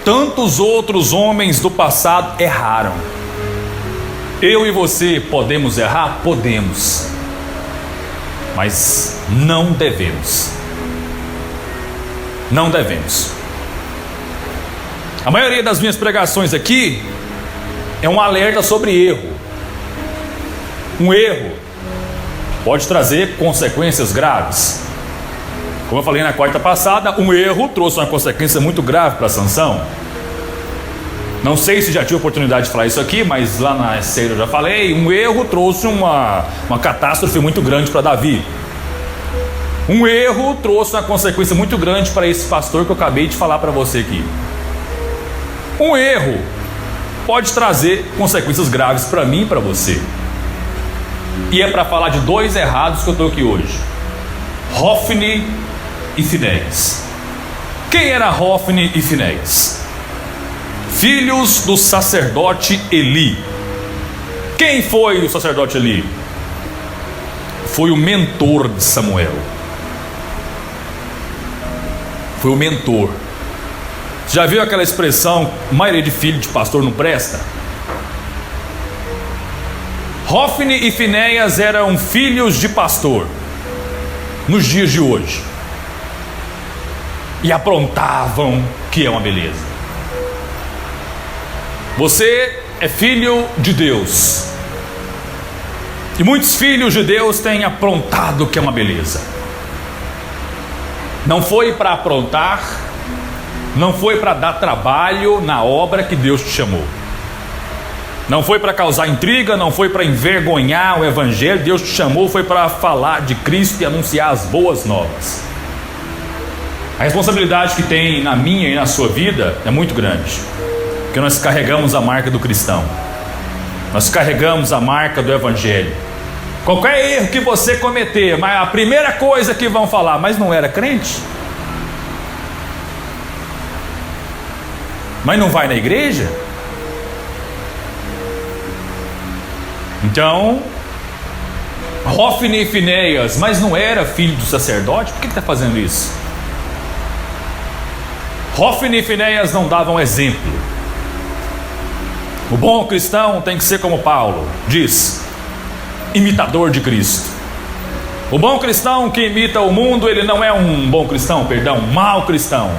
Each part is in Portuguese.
tantos outros homens do passado erraram. Eu e você podemos errar? Podemos. Mas não devemos. Não devemos. A maioria das minhas pregações aqui é um alerta sobre erro. Um erro pode trazer consequências graves. Como eu falei na quarta passada, um erro trouxe uma consequência muito grave para Sansão. Não sei se já tive oportunidade de falar isso aqui, mas lá na série eu já falei. Um erro trouxe uma catástrofe muito grande para Davi. Um erro trouxe uma consequência muito grande para esse pastor que eu acabei de falar para você aqui. Um erro pode trazer consequências graves para mim e para você. E é para falar de dois errados que eu estou aqui hoje: Hofni e Finéias. Quem era Hofni e Finéias? Filhos do sacerdote Eli. Quem foi o sacerdote Eli? Foi o mentor de Samuel. Foi o mentor. Já viu aquela expressão, maioria de filho de pastor não presta? Hofni e Finéias eram filhos de pastor nos dias de hoje, e aprontavam, que é uma beleza. Você é filho de Deus, e muitos filhos de Deus têm aprontado, que é uma beleza. Não foi para aprontar, não foi para dar trabalho na obra que Deus te chamou. Não foi para causar intriga, não foi para envergonhar o evangelho. Deus te chamou, foi para falar de Cristo e anunciar as boas novas. A responsabilidade que tem na minha e na sua vida é muito grande, porque nós carregamos a marca do cristão, nós carregamos a marca do evangelho. Qualquer erro que você cometer, mas a primeira coisa que vão falar: mas não era crente? Mas não vai na igreja? Então, Hofni e Finéias, mas não era filho do sacerdote? Por que está fazendo isso? Hofni e Finéias não davam exemplo. O bom cristão tem que ser como Paulo diz, imitador de Cristo. O bom cristão que imita o mundo, ele não é um bom cristão, perdão, um mau cristão.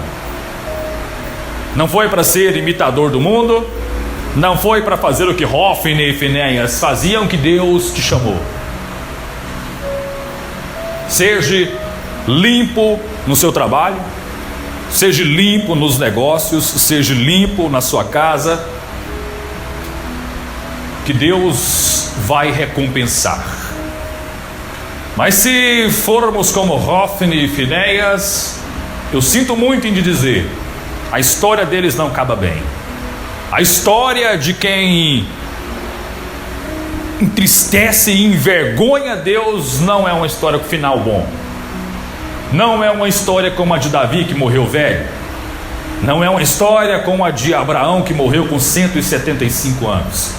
Não foi para ser imitador do mundo, não foi para fazer o que Hofni e Finéias faziam, que Deus te chamou. Seja limpo no seu trabalho, seja limpo nos negócios, seja limpo na sua casa, que Deus vai recompensar. Mas se formos como Hofni e Finéias, eu sinto muito em dizer, a história deles não acaba bem. A história de quem entristece e envergonha Deus não é uma história com final bom. Não é uma história como a de Davi, que morreu velho. Não é uma história como a de Abraão, que morreu com 175 anos.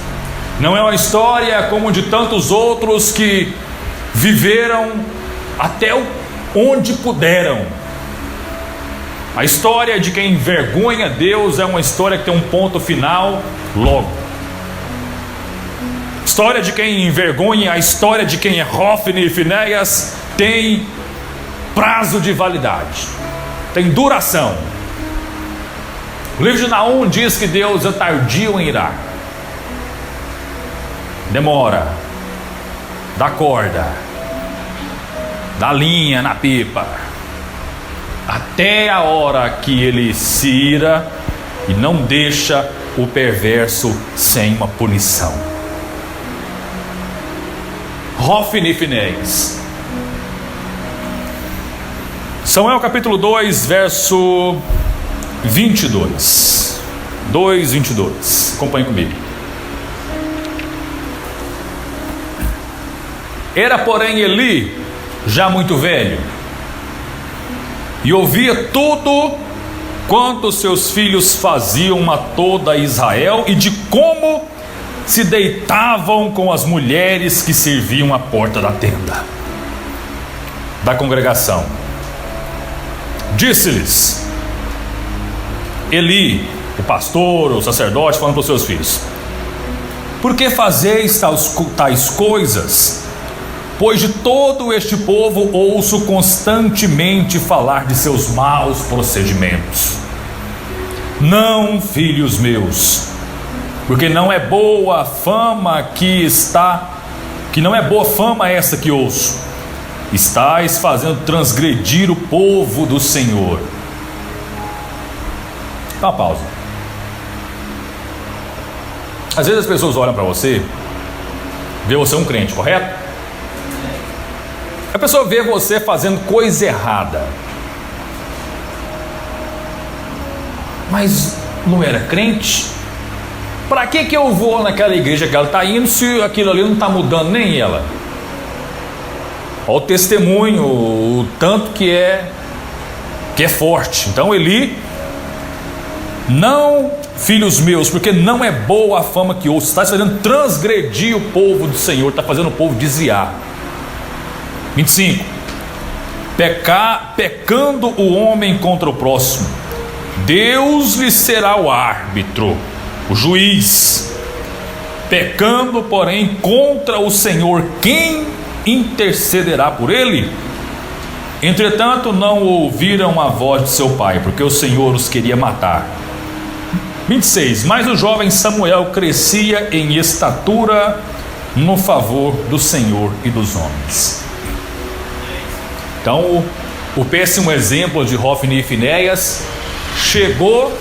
Não é uma história como de tantos outros que viveram até onde puderam. A história de quem envergonha Deus é uma história que tem um ponto final logo. A história de quem envergonha, a história de quem é Hofni e Finéias tem prazo de validade, tem duração. O livro de Naum diz que Deus é tardio em irar, demora, dá corda, dá linha na pipa, até a hora que ele se ira e não deixa o perverso sem uma punição. Hofni e Finéias. Samuel capítulo 2, verso 22. 2:22. Acompanhe comigo. Era, porém, Eli já muito velho, e ouvia tudo quanto seus filhos faziam a toda Israel, e de como se deitavam com as mulheres que serviam à porta da tenda da congregação. Disse-lhes Eli: o pastor, o sacerdote, falando para os seus filhos: por que fazeis tais coisas? Pois de todo este povo ouço constantemente falar de seus maus procedimentos. Não, filhos meus, porque não é boa fama que não é boa fama essa que ouço. Estais fazendo transgredir o povo do Senhor. Dá uma pausa. Às vezes as pessoas olham para você, vê você um crente, correto? A pessoa vê você fazendo coisa errada, mas não era crente? Para que eu vou naquela igreja que ela está indo se aquilo ali não está mudando nem ela? Olha o testemunho, o tanto que é forte. Então Eli: não, filhos meus, porque não é boa a fama que ouço. Está fazendo transgredir o povo do Senhor, está fazendo o povo desviar. 25. Pecando o homem contra o próximo, Deus lhe será o árbitro, o juiz. Pecando, porém, contra o Senhor, quem intercederá por ele? Entretanto, não ouviram a voz de seu pai, porque o Senhor os queria matar. 26. Mas o jovem Samuel crescia em estatura no favor do Senhor e dos homens. Então, o péssimo exemplo de Hofni e Finéias chegou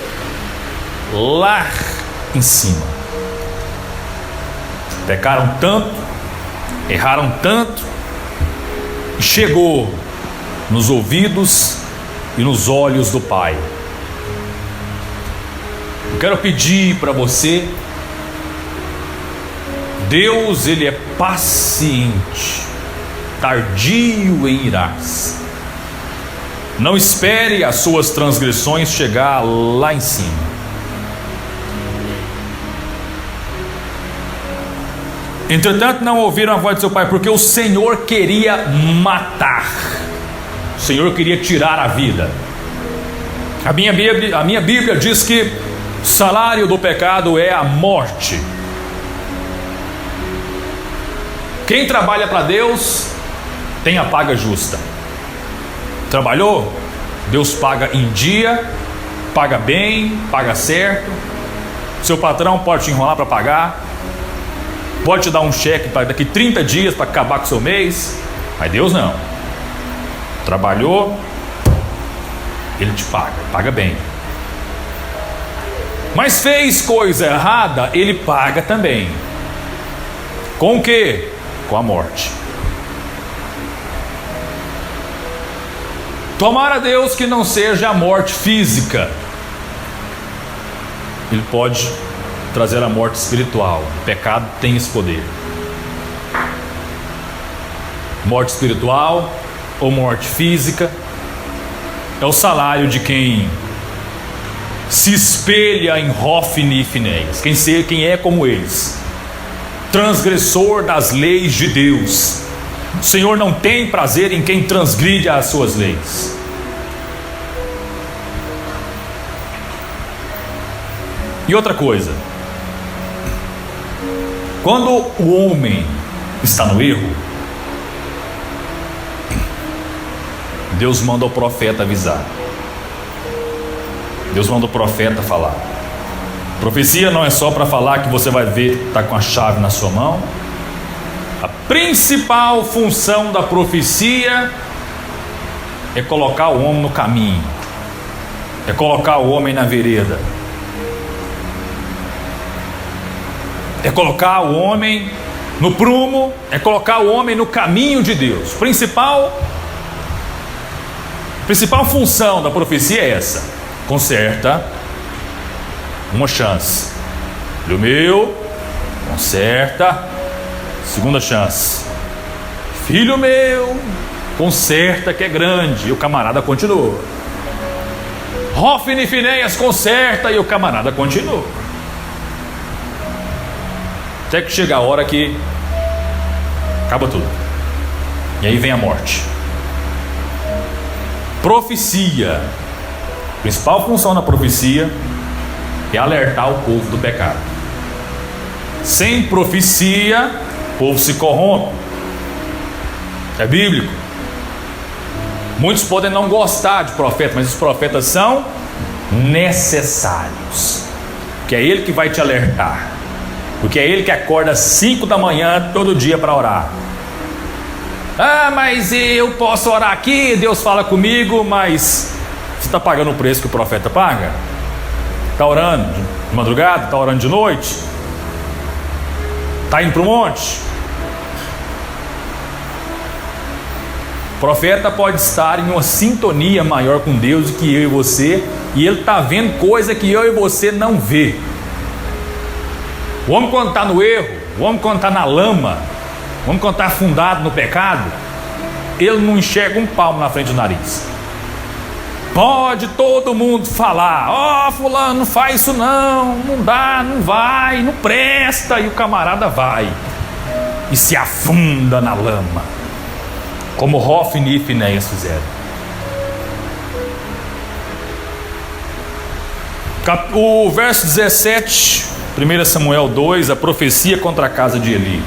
lá em cima. Pecaram tanto, erraram tanto, e chegou nos ouvidos e nos olhos do Pai. Eu quero pedir para você: Deus, Ele é paciente, tardio em irar-se. Não espere as suas transgressões chegar lá em cima. Entretanto, não ouviram a voz de seu pai, porque o Senhor queria matar. O Senhor queria tirar a vida. A minha Bíblia diz que o salário do pecado é a morte. Quem trabalha para Deus tem a paga justa. Trabalhou? Deus paga em dia, paga bem, paga certo. Seu patrão pode te enrolar para pagar, pode te dar um cheque para daqui 30 dias para acabar com o seu mês, mas Deus não. Trabalhou, Ele te paga bem. Mas fez coisa errada, Ele paga também. Com o quê? Com a morte. Tomara a Deus que não seja a morte física. Ele pode trazer a morte espiritual. O pecado tem esse poder. Morte espiritual ou morte física é o salário de quem se espelha em Hofni e Finéias, quem é como eles, transgressor das leis de Deus. O Senhor não tem prazer em quem transgride as suas leis. E outra coisa, quando o homem está no erro, Deus manda o profeta avisar. Deus manda o profeta falar. Profecia não é só para falar que você vai ver, está com a chave na sua mão. A principal função da profecia é colocar o homem no caminho, é colocar o homem na vereda, é colocar o homem no prumo, é colocar o homem no caminho de Deus. Principal função da profecia é essa: conserta, uma chance. Filho meu, conserta, segunda chance. Filho meu, conserta que é grande. E o camarada continua. Hofni e Finéias, conserta, e o camarada continua. Até que chega a hora que acaba tudo. E aí vem a morte. Profecia. A principal função da profecia é alertar o povo do pecado. Sem profecia, o povo se corrompe. É bíblico. Muitos podem não gostar de profeta, mas os profetas são necessários. Porque é ele que vai te alertar. Porque é ele que acorda às 5 da manhã todo dia para orar. Ah, mas eu posso orar aqui, Deus fala comigo, mas você está pagando o preço que o profeta paga? Está orando de madrugada? Está orando de noite? Está indo para o monte? O profeta pode estar em uma sintonia maior com Deus do que eu e você, e ele está vendo coisa que eu e você não vê. O homem, quando está no erro, o homem, quando está na lama, o homem, quando está afundado no pecado, ele não enxerga um palmo na frente do nariz. Pode todo mundo falar: ó, fulano, não faz isso não, não dá, não vai, não presta, e o camarada vai e se afunda na lama, como Hofni e Finéias fizeram. O verso 17, 1 Samuel 2, a profecia contra a casa de Eli.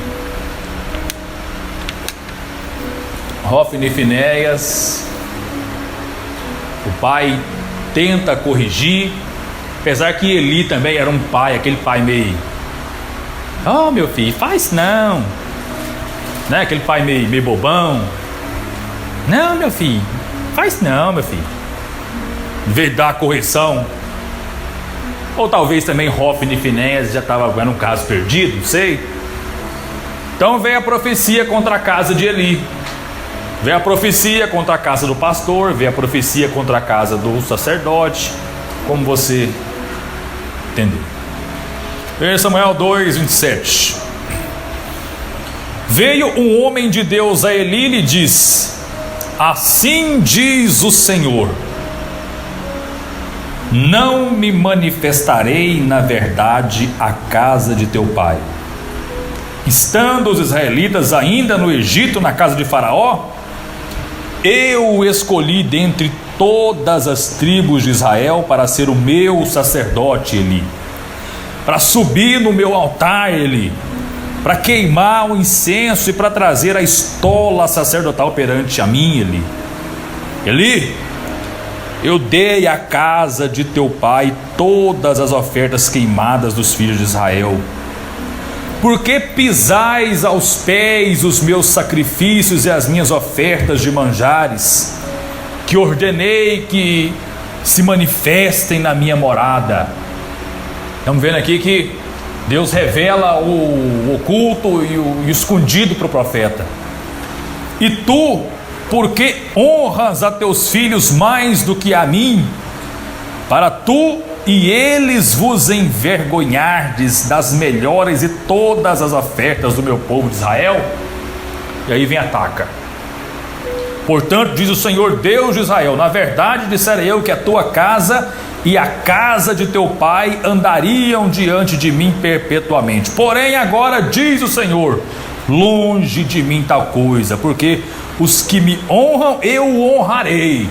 Hofni e Finéias, o pai tenta corrigir, apesar que Eli também era um pai, aquele pai meio: oh, meu filho, faz não, né? Aquele pai meio bobão. Não, meu filho, faz não, meu filho. Em vez de dar a correção. Ou talvez também Hofni e Finéias já estava vendo um caso perdido, não sei. Então veio a profecia contra a casa de Eli. Veio a profecia contra a casa do pastor. Veio a profecia contra a casa do sacerdote. Como você entendeu. 1 Samuel 2, 27. Veio um homem de Deus a Eli e lhe disse: assim diz o Senhor: não me manifestarei na verdade à casa de teu pai. Estando os israelitas ainda no Egito, na casa de Faraó, eu o escolhi dentre todas as tribos de Israel para ser o meu sacerdote, Eli, para subir no meu altar, Eli, para queimar o incenso e para trazer a estola sacerdotal perante a mim, Eli. Eli, eu dei à casa de teu pai todas as ofertas queimadas dos filhos de Israel. Por que pisais aos pés os meus sacrifícios e as minhas ofertas de manjares, que ordenei que se manifestem na minha morada? Estamos vendo aqui que Deus revela o oculto e o escondido para o profeta. E tu, porque honras a teus filhos mais do que a mim, para tu e eles vos envergonhardes das melhores e todas as ofertas do meu povo de Israel? E aí vem a taca. Portanto, diz o Senhor Deus de Israel: na verdade disserei eu que a tua casa e a casa de teu pai andariam diante de mim perpetuamente. Porém agora diz o Senhor: longe de mim tal coisa, porque os que me honram eu honrarei,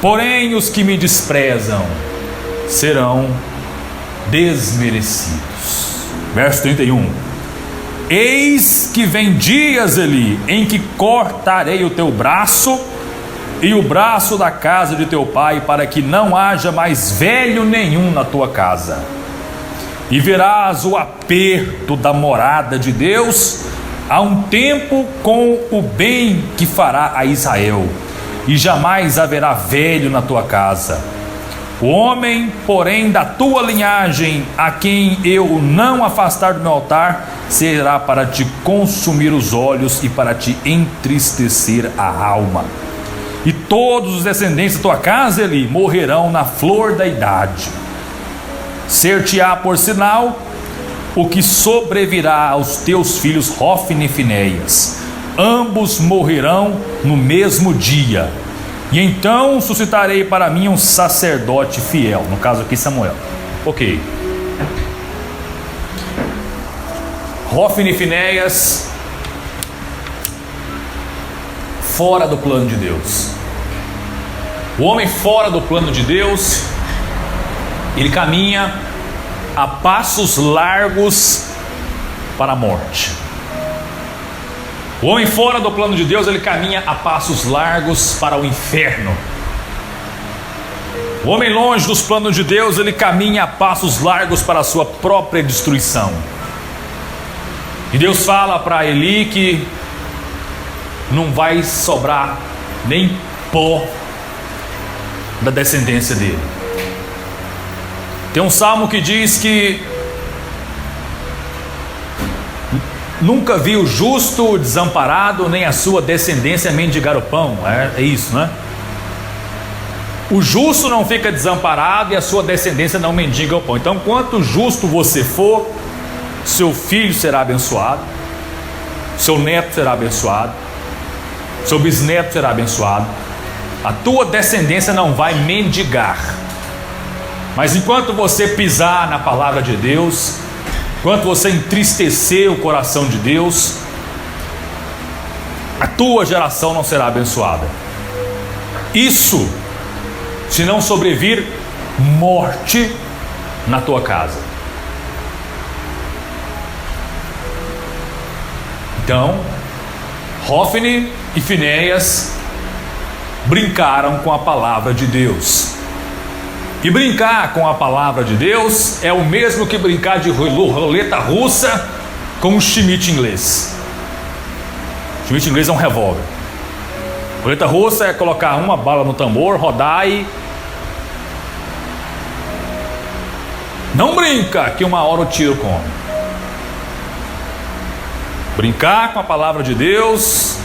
porém os que me desprezam serão desmerecidos. Verso 31. Eis que vem dias, Eli, em que cortarei o teu braço e o braço da casa de teu pai, para que não haja mais velho nenhum na tua casa. E verás o aperto da morada de Deus há um tempo com o bem que fará a Israel, e jamais haverá velho na tua casa. O homem, porém, da tua linhagem, a quem eu não afastar do meu altar, será para te consumir os olhos e para te entristecer a alma. E todos os descendentes da tua casa, Eli, morrerão na flor da idade. Ser-te-á por sinal o que sobrevirá aos teus filhos Hofni e Finéias. Ambos morrerão no mesmo dia. E então suscitarei para mim um sacerdote fiel. No caso aqui, Samuel. Ok. Hofni e Finéias fora do plano de Deus. O homem fora do plano de Deus ele caminha a passos largos para a morte. O homem fora do plano de Deus, ele caminha a passos largos para o inferno. O homem longe dos planos de Deus, ele caminha a passos largos para a sua própria destruição. E Deus fala para Eli que não vai sobrar nem pó da descendência dele. Tem um salmo que diz que nunca vi o justo desamparado, nem a sua descendência mendigar o pão. É isso, né? O justo não fica desamparado e a sua descendência não mendiga o pão. Então, quanto justo você for, seu filho será abençoado, seu neto será abençoado, seu bisneto será abençoado. A tua descendência não vai mendigar. Mas enquanto você pisar na palavra de Deus, enquanto você entristecer o coração de Deus, a tua geração não será abençoada. Isso se não sobrevir morte na tua casa. Então, Hófni e Finéias brincaram com a palavra de Deus. E brincar com a palavra de Deus é o mesmo que brincar de roleta russa com um Schmidt inglês. Schmidt inglês é um revólver. Roleta russa é colocar uma bala no tambor, rodar e... Não brinca que uma hora o tiro come. Brincar com a palavra de Deus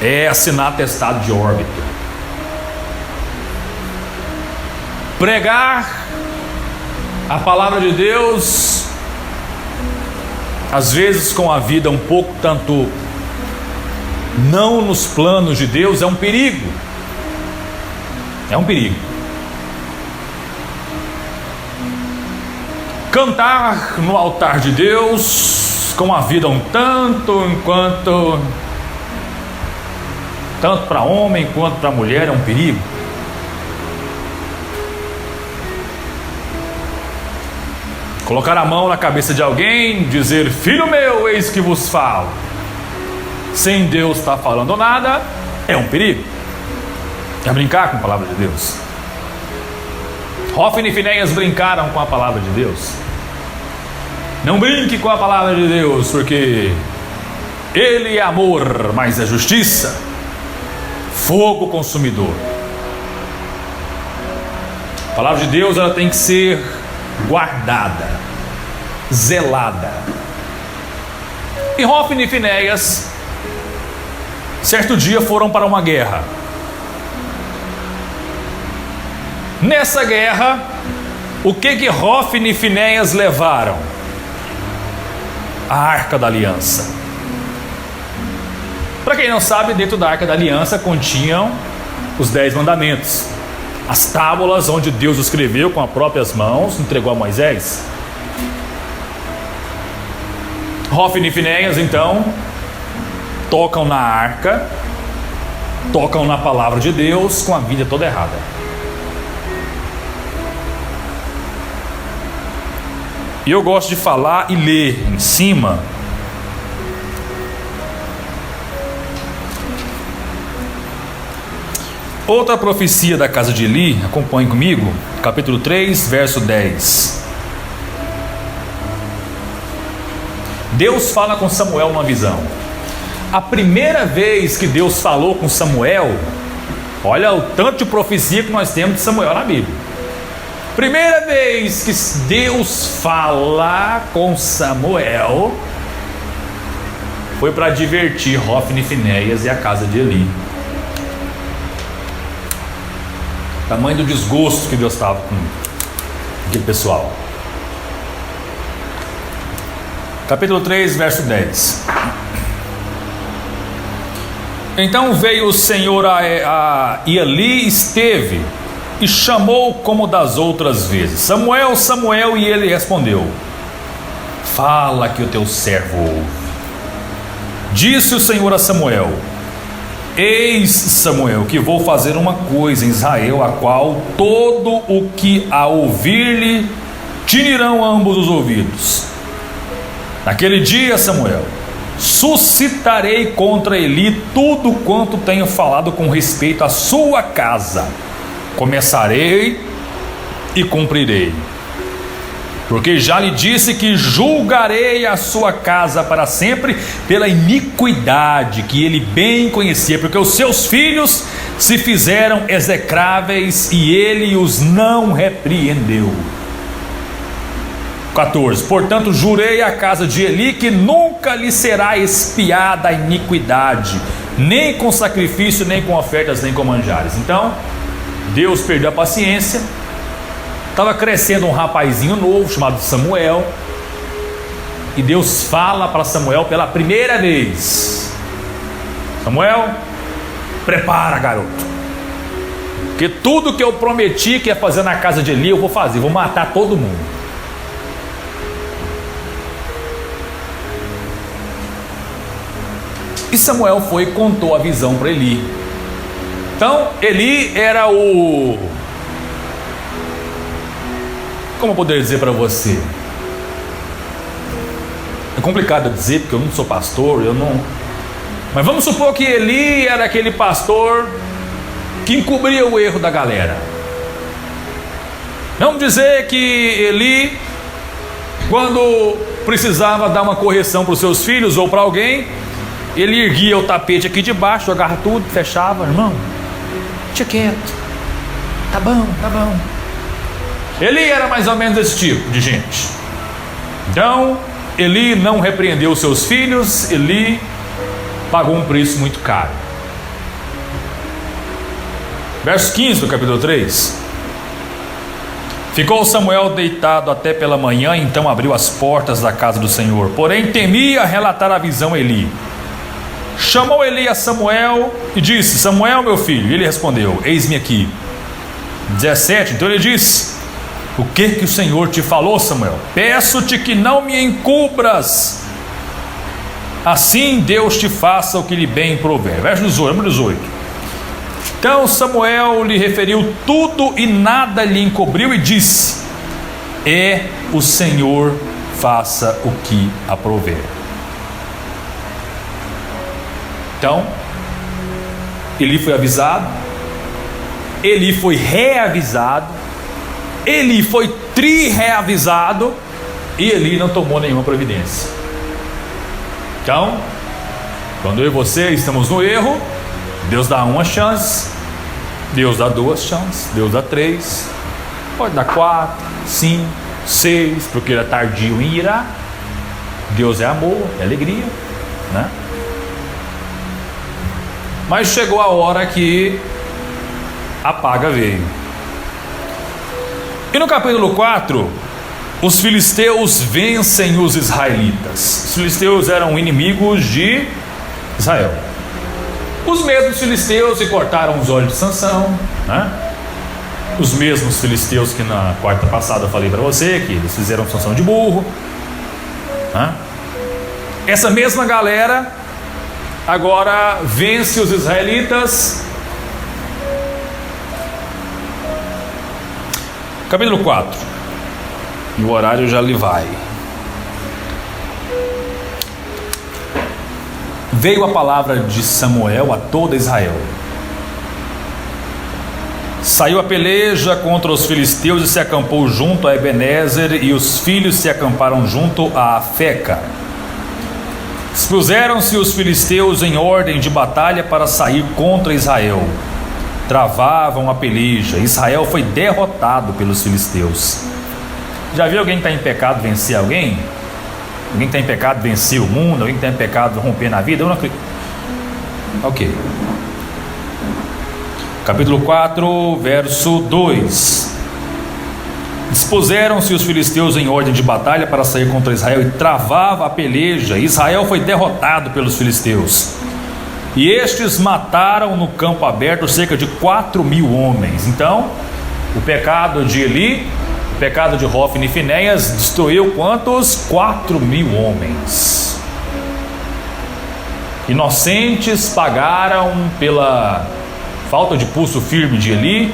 é assinar atestado de óbito. Pregar a palavra de Deus, às vezes com a vida um pouco tanto não nos planos de Deus, é um perigo. É um perigo. Cantar no altar de Deus com a vida um tanto para homem quanto para mulher, é um perigo. Colocar a mão na cabeça de alguém, dizer: filho meu, eis que vos falo, sem Deus estar falando nada, é um perigo. É brincar com a palavra de Deus. Hófni e Finéias brincaram com a palavra de Deus. Não brinque com a palavra de Deus, porque Ele é amor, mas é justiça, fogo consumidor. A palavra de Deus, ela tem que ser guardada, zelada. E Hófni e Finéias certo dia foram para uma guerra. Nessa guerra, o que Hófni e Finéias levaram? A Arca da Aliança. Para quem não sabe, dentro da Arca da Aliança continham os 10 mandamentos, as tábuas onde Deus escreveu com as próprias mãos, entregou a Moisés. Hófni e Finéias então tocam na arca, tocam na palavra de Deus com a vida toda errada. E eu gosto de falar e ler em cima outra profecia da casa de Eli. Acompanhe comigo, capítulo 3, verso 10. Deus fala com Samuel numa visão. A primeira vez que Deus falou com Samuel, olha o tanto de profecia que nós temos de Samuel na Bíblia. Primeira vez que Deus fala com Samuel foi para divertir Hófni e Finéias e a casa de Eli. Tamanho do desgosto que Deus estava com aquele pessoal. Capítulo 3, verso 10. Então veio o Senhor e Eli esteve e chamou como das outras vezes: Samuel, Samuel, e ele respondeu: fala que o teu servo ouve. Disse o Senhor a Samuel: Eis, Samuel, que vou fazer uma coisa em Israel, a qual todo o que a ouvir-lhe tinirão ambos os ouvidos. Naquele dia, Samuel, suscitarei contra Eli tudo quanto tenho falado com respeito à sua casa. Começarei e cumprirei. Porque já lhe disse que julgarei a sua casa para sempre pela iniquidade que ele bem conhecia, porque os seus filhos se fizeram execráveis e ele os não repreendeu. 14. Portanto, jurei à casa de Eli que nunca lhe será expiada a iniquidade, nem com sacrifício, nem com ofertas, nem com manjares. Então, Deus perdeu a paciência. Estava crescendo um rapazinho novo chamado Samuel, e Deus fala para Samuel pela primeira vez: Samuel, prepara, garoto, porque tudo que eu prometi que ia fazer na casa de Eli eu vou fazer, vou matar todo mundo. E Samuel foi e contou a visão para Eli. Então Eli era como eu poderia dizer para você? É complicado dizer, porque eu não sou pastor, mas vamos supor que Eli era aquele pastor que encobria o erro da galera. Vamos dizer que Eli, quando precisava dar uma correção para os seus filhos ou para alguém, ele erguia o tapete aqui de baixo, jogava tudo, fechava: irmão, deixa quieto, tá bom, tá bom. Eli era mais ou menos esse tipo de gente. Então, Eli não repreendeu seus filhos, Eli pagou um preço muito caro. Verso 15 do capítulo 3. Ficou Samuel deitado até pela manhã, então abriu as portas da casa do Senhor. Porém, temia relatar a visão a Eli. Chamou Eli a Samuel e disse: Samuel, meu filho. E ele respondeu: eis-me aqui. 17. Então ele disse: o que o Senhor te falou, Samuel? Peço-te que não me encubras, assim Deus te faça o que lhe bem prover. Verso 18. Então Samuel lhe referiu tudo e nada lhe encobriu e disse: é o Senhor, faça o que aprover. Então Eli foi avisado, Eli foi reavisado, Eli foi tri-reavisado, e Eli não tomou nenhuma providência. Então, quando eu e você estamos no erro, Deus dá uma chance, Deus dá duas chances, Deus dá três, pode dar 4, 5, 6, porque ele é tardio em irá. Deus é amor, é alegria, né? Mas chegou a hora que a paga veio. E no capítulo 4, os filisteus vencem os israelitas. Os filisteus eram inimigos de Israel. Os mesmos filisteus que cortaram os olhos de Sansão, né? Os mesmos filisteus que na quarta passada eu falei para você, que eles fizeram Sansão de burro, né? Essa mesma galera agora vence os israelitas. Capítulo 4. E o horário já lhe vai. Veio a palavra de Samuel a toda Israel. Saiu a peleja contra os filisteus e se acampou junto a Ebenezer, e os filhos se acamparam junto a Afeca. Expuseram-se os filisteus em ordem de batalha para sair contra Israel. Travavam a peleja. Israel foi derrotado pelos filisteus. Já viu alguém que está em pecado vencer alguém? Alguém que está em pecado vencer o mundo? Alguém que está em pecado romper na vida? Eu não acredito. Ok. Capítulo 4, verso 2. Dispuseram-se os filisteus em ordem de batalha para sair contra Israel, e travava a peleja. Israel foi derrotado pelos filisteus. E estes mataram no campo aberto cerca de 4.000 homens. Então, o pecado de Eli, o pecado de Hofni e Finéias, destruiu quantos? 4.000 homens. Inocentes pagaram pela falta de pulso firme de Eli.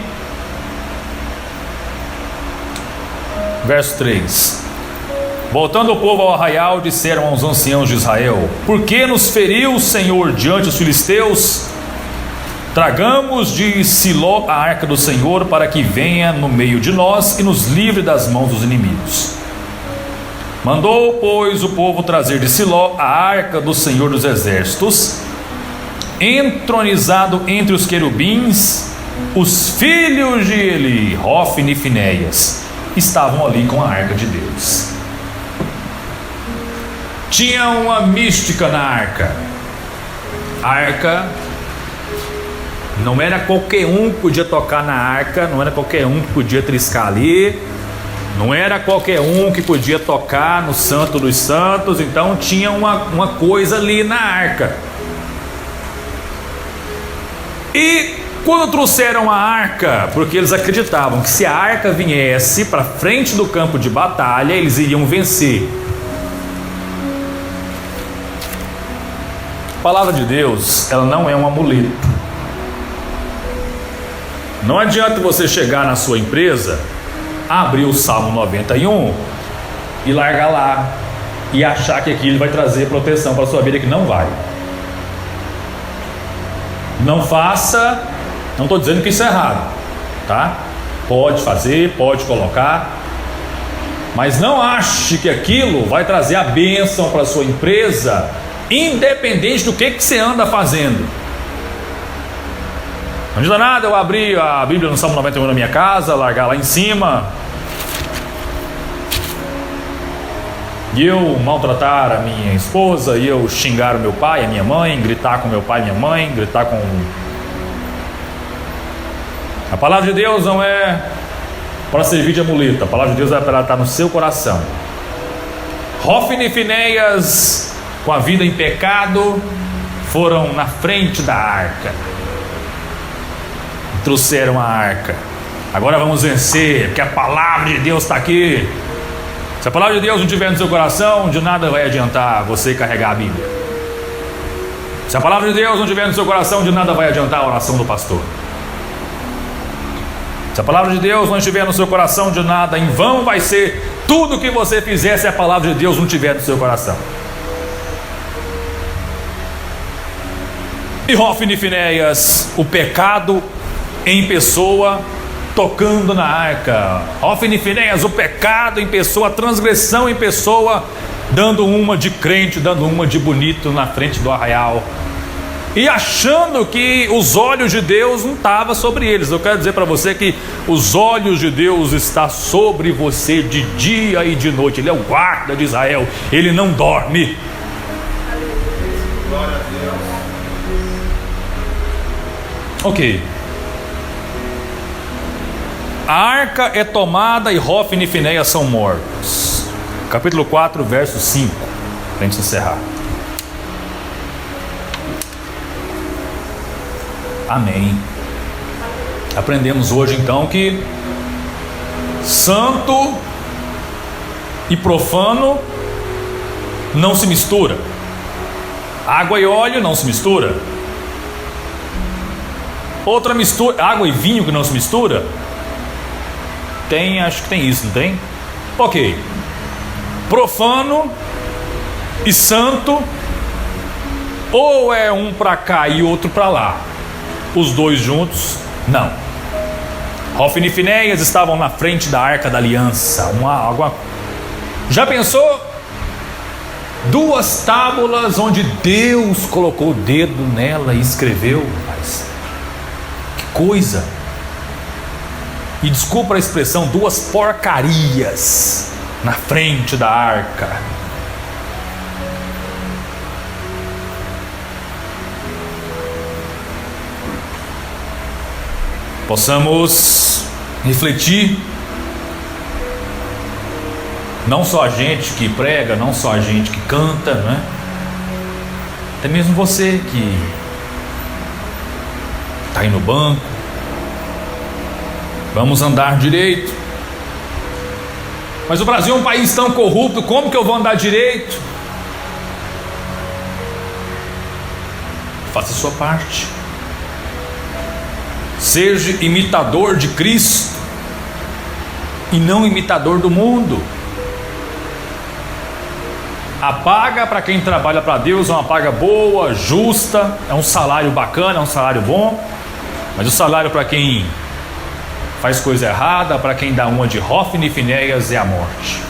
Verso 3. Voltando o povo ao arraial, disseram aos anciãos de Israel: por que nos feriu o Senhor diante dos filisteus? Tragamos de Siló a arca do Senhor, para que venha no meio de nós e nos livre das mãos dos inimigos. Mandou, pois, o povo trazer de Siló a arca do Senhor dos exércitos. Entronizado entre os querubins, os filhos de Eli, Hofni e Finéias, estavam ali com a arca de Deus. Tinha uma mística na arca. A arca não era qualquer um que podia tocar na arca, não era qualquer um que podia triscar ali, não era qualquer um que podia tocar no Santo dos Santos. Então tinha uma coisa ali na arca. E quando trouxeram a arca, porque eles acreditavam que se a arca viesse para frente do campo de batalha, eles iriam vencer. A palavra de Deus, ela não é um amuleto. Não adianta você chegar na sua empresa, abrir o Salmo 91 e largar lá e achar que aquilo vai trazer proteção para a sua vida, que não vai. Não faça, não estou dizendo que isso é errado, tá? Pode fazer, pode colocar, mas não ache que aquilo vai trazer a bênção para a sua empresa, independente do que você anda fazendo. Não adianta nada eu abrir a Bíblia no Salmo 91 na minha casa, largar lá em cima e eu maltratar a minha esposa, e eu xingar o meu pai, a minha mãe, gritar com meu pai e minha mãe, gritar com... A palavra de Deus não é para servir de amuleto. A palavra de Deus é para ela estar no seu coração. Hofni e Finéias, com a vida em pecado, foram na frente da arca, trouxeram a arca. Agora vamos vencer, porque a palavra de Deus está aqui. Se a palavra de Deus não estiver no seu coração, de nada vai adiantar você carregar a Bíblia. Se a palavra de Deus não estiver no seu coração, de nada vai adiantar a oração do pastor. Se a palavra de Deus não estiver no seu coração, de nada, em vão vai ser tudo que você fizer se a palavra de Deus não estiver no seu coração. E Hofni e Finéias, o pecado em pessoa, tocando na arca. Hofni e Finéias, o pecado em pessoa, a transgressão em pessoa, dando uma de crente, dando uma de bonito na frente do arraial, e achando que os olhos de Deus não estavam sobre eles. Eu quero dizer para você que os olhos de Deus estão sobre você de dia e de noite. Ele é o guarda de Israel, ele não dorme. Glória a Deus. Ok. A arca é tomada e Hofni e Finéias são mortos. Capítulo 4, verso 5, para a gente encerrar. Amém. Aprendemos hoje então que santo e profano não se mistura. Água e óleo não se mistura. Outra mistura, água e vinho que não se mistura. Tem, acho que tem isso, não tem? Ok. Profano e santo, ou é um para cá e outro para lá. Os dois juntos, não. Hofni e Finéias estavam na frente da arca da aliança. Já pensou? Duas tábuas onde Deus colocou o dedo nela e escreveu. Mas que coisa! E desculpa a expressão, duas porcarias na frente da arca. Possamos refletir, não só a gente que prega, não só a gente que canta, né? Até mesmo você que está aí no banco. Vamos andar direito. Mas o Brasil é um país tão corrupto, como que eu vou andar direito? Faça a sua parte. Seja imitador de Cristo e não imitador do mundo. A paga para quem trabalha para Deus é uma paga boa, justa, é um salário bacana, é um salário bom. Mas o salário para quem faz coisa errada, para quem dá uma de Hofni e Finéias, é a morte.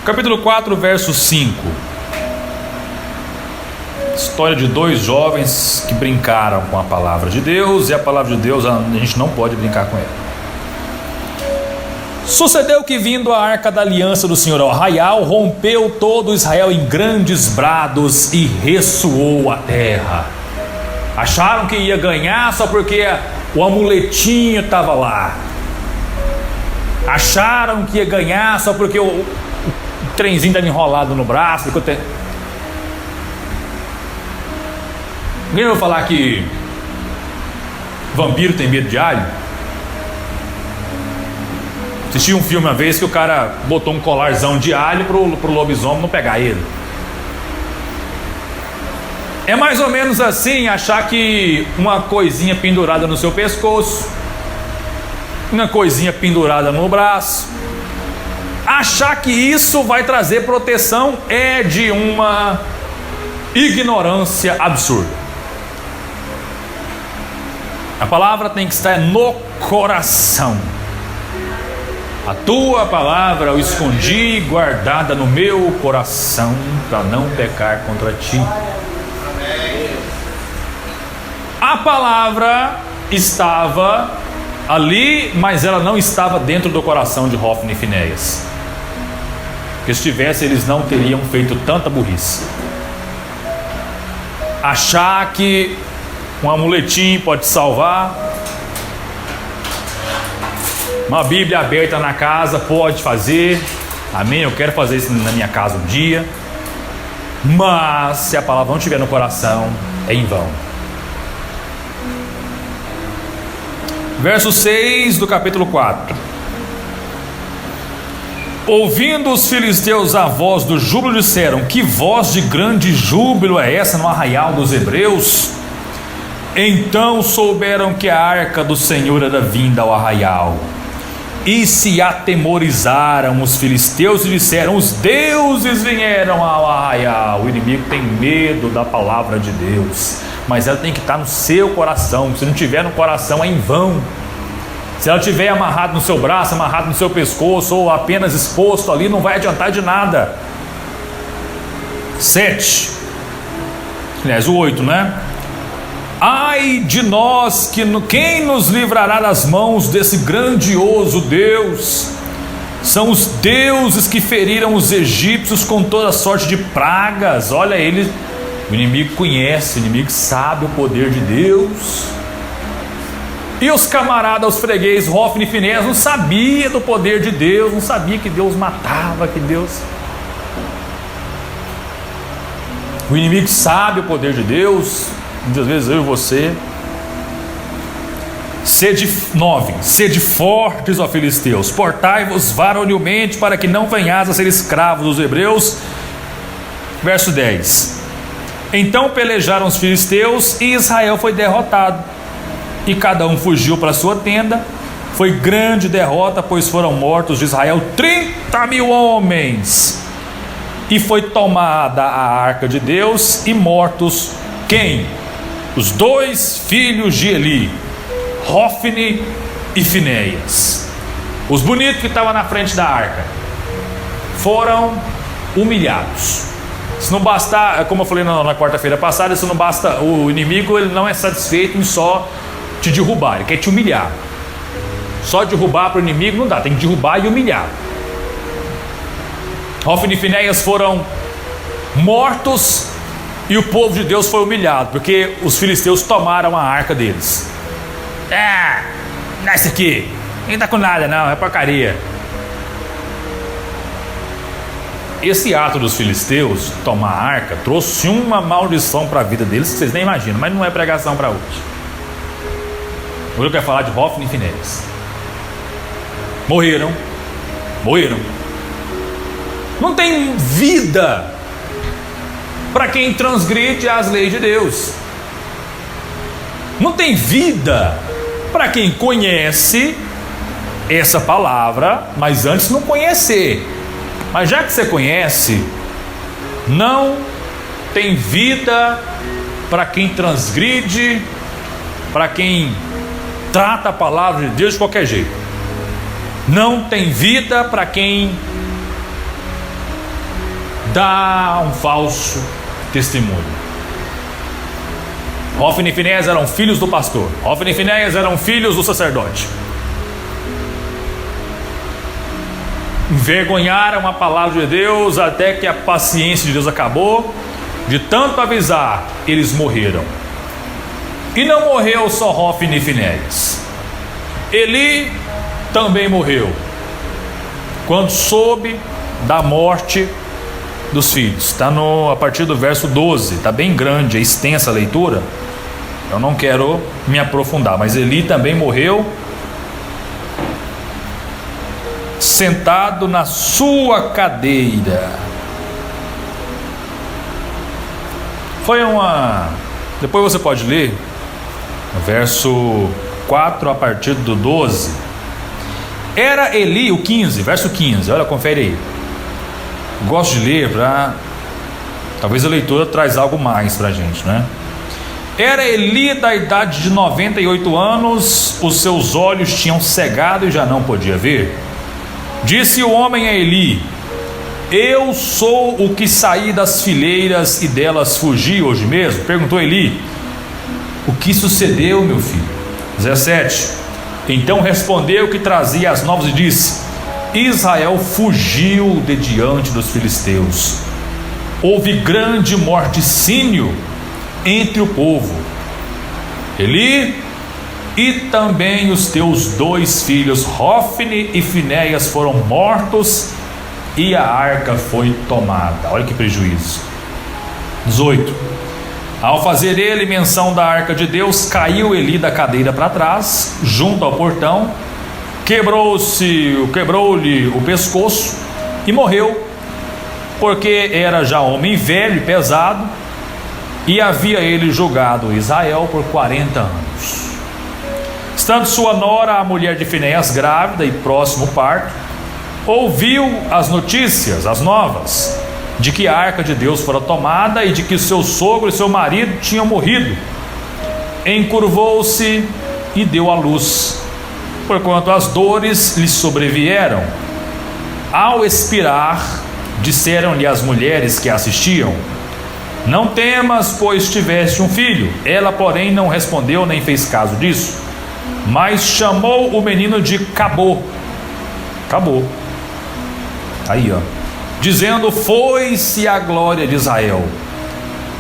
Capítulo 4, verso 5. História de dois jovens que brincaram com a palavra de Deus, e a palavra de Deus a gente não pode brincar com ela. Sucedeu que, vindo a arca da aliança do Senhor ao arraial, rompeu todo Israel em grandes brados e ressoou a terra. Acharam que ia ganhar só porque o amuletinho estava lá. Acharam que ia ganhar só porque o trenzinho estava enrolado no braço. Alguém vai falar que vampiro tem medo de alho? Assisti um filme uma vez que o cara botou um colarzão de alho pro lobisomem não pegar ele. É mais ou menos assim achar que uma coisinha pendurada no seu pescoço, uma coisinha pendurada no braço, achar que isso vai trazer proteção é de uma ignorância absurda. A palavra tem que estar no coração. A tua palavra eu escondi guardada no meu coração para não pecar contra ti. A palavra estava ali, mas ela não estava dentro do coração de Hofni e Finéias. Porque se estivesse, eles não teriam feito tanta burrice. Achar que um amuletinho pode salvar, uma Bíblia aberta na casa pode fazer, amém? Eu quero fazer isso na minha casa um dia, mas se a palavra não estiver no coração, é em vão. Verso 6 do capítulo 4. Ouvindo os filisteus a voz do júbilo, disseram: que voz de grande júbilo é essa no arraial dos hebreus? Então souberam que a arca do Senhor era vinda ao arraial, e se atemorizaram os filisteus e disseram: os deuses vieram ao arraial. O inimigo tem medo da palavra de Deus, mas ela tem que estar no seu coração. Se não tiver no coração, é em vão. Se ela estiver amarrada no seu braço, amarrada no seu pescoço, ou apenas exposto ali, não vai adiantar de nada. 7. Aliás, o 8, né? Ai de nós, quem nos livrará das mãos desse grandioso Deus? São os deuses que feriram os egípcios com toda sorte de pragas. Olha, o inimigo conhece, o inimigo sabe o poder de Deus. E os camaradas, os fregueses, Hofni e Finéias, não sabia do poder de Deus, não sabia que Deus matava, que Deus... O inimigo sabe o poder de Deus. Muitas vezes eu e você. 9. Sede fortes, ó filisteus, portai-vos varonilmente, para que não venhais a ser escravos dos hebreus. Verso 10. Então pelejaram os filisteus e Israel foi derrotado, e cada um fugiu para sua tenda. Foi grande derrota, pois foram mortos de Israel 30.000 homens. E foi tomada a arca de Deus, e mortos quem? Os 2 filhos de Eli, Hofni e Finéias. Os bonitos que estavam na frente da arca foram humilhados. Se não bastar, como eu falei na quarta-feira passada, se não basta, o inimigo ele não é satisfeito em só te derrubar, ele quer te humilhar. Só derrubar para o inimigo não dá, tem que derrubar e humilhar. Hofni e Finéias foram mortos e o povo de Deus foi humilhado, porque os filisteus tomaram a arca deles. Não é isso aqui, nem tá com nada não, é porcaria. Esse ato dos filisteus, tomar a arca, trouxe uma maldição para a vida deles que vocês nem imaginam, mas não é pregação para hoje. Hoje eu quero falar de Hofni e Finéias. Morreram. Não tem vida para quem transgride as leis de Deus. Não tem vida para quem conhece essa palavra, mas antes não conhecer. Mas já que você conhece, não tem vida para quem transgride, para quem trata a palavra de Deus de qualquer jeito. Não tem vida para quem dá um falso testemunho. Hófni e Finéias eram filhos do pastor. Hófni e Finéias eram filhos do sacerdote. Envergonharam a palavra de Deus até que a paciência de Deus acabou. De tanto avisar, eles morreram. E não morreu só Hófni e Finéias. Eli também morreu quando soube da morte dos filhos. Está a partir do verso 12. Está bem grande, é extensa a leitura. Eu não quero me aprofundar, mas Eli também morreu sentado na sua cadeira. Foi uma... Depois você pode ler no verso 4 a partir do 12. Era Eli, o 15, verso 15. Olha, confere aí. Gosto de ler para... Talvez a leitura traz algo mais para a gente, né? Era Eli da idade de 98 anos, os seus olhos tinham cegado e já não podia ver. Disse o homem a Eli: eu sou o que saí das fileiras e delas fugi hoje mesmo. Perguntou Eli: o que sucedeu, meu filho? 17. Então respondeu que trazia as novas e disse: Israel fugiu de diante dos filisteus. Houve grande morticínio entre o povo. Eli, e também os teus 2 filhos, Hófni e Finéias, foram mortos e a arca foi tomada. Olha que prejuízo. 18. Ao fazer ele menção da arca de Deus, caiu Eli da cadeira para trás, junto ao portão, quebrou-lhe o pescoço e morreu, porque era já homem velho e pesado, e havia ele julgado Israel por 40 anos. Estando sua nora, a mulher de Finéias, grávida e próximo ao parto, ouviu as notícias, as novas, de que a arca de Deus fora tomada e de que seu sogro e seu marido tinham morrido. Encurvou-se e deu à luz, porquanto as dores lhe sobrevieram. Ao expirar, disseram-lhe as mulheres que a assistiam: não temas, pois tiveste um filho. Ela, porém, não respondeu nem fez caso disso, mas chamou o menino de Cabô. Aí, ó, dizendo: foi-se a glória de Israel.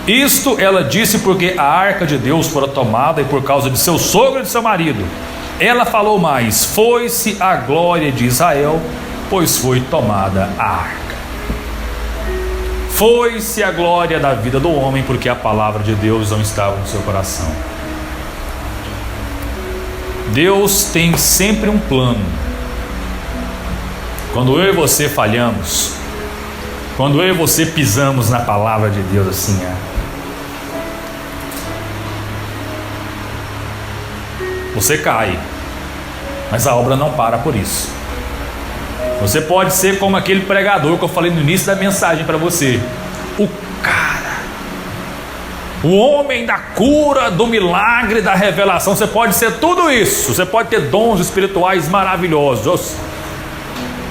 Isto ela disse porque a arca de Deus fora tomada e por causa de seu sogro e de seu marido. Ela falou mais: foi-se a glória de Israel, pois foi tomada a arca. Foi-se a glória da vida do homem, porque a palavra de Deus não estava no seu coração. Deus tem sempre um plano. Quando eu e você falhamos, quando eu e você pisamos na palavra de Deus assim, você cai, mas a obra não para por isso. Você pode ser como aquele pregador que eu falei no início da mensagem para você, o homem da cura, do milagre, da revelação. Você pode ser tudo isso, você pode ter dons espirituais maravilhosos,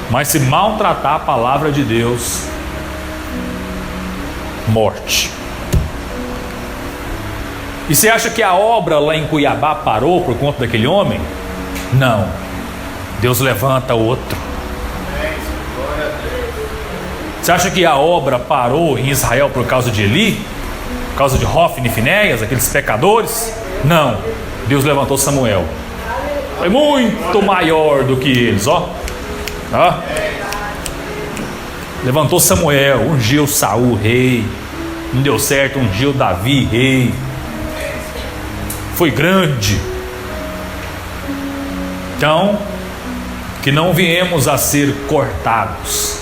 mas se maltratar a palavra de Deus, morte. E você acha que a obra lá em Cuiabá parou por conta daquele homem? Não. Deus levanta outro. Você acha que a obra parou em Israel por causa de Eli? Por causa de Hófni e Finéias, aqueles pecadores? Não. Deus levantou Samuel. Foi muito maior do que eles, ó. Levantou Samuel, ungiu Saul rei. Não deu certo, ungiu Davi rei. Foi grande. Então, que não viemos a ser cortados,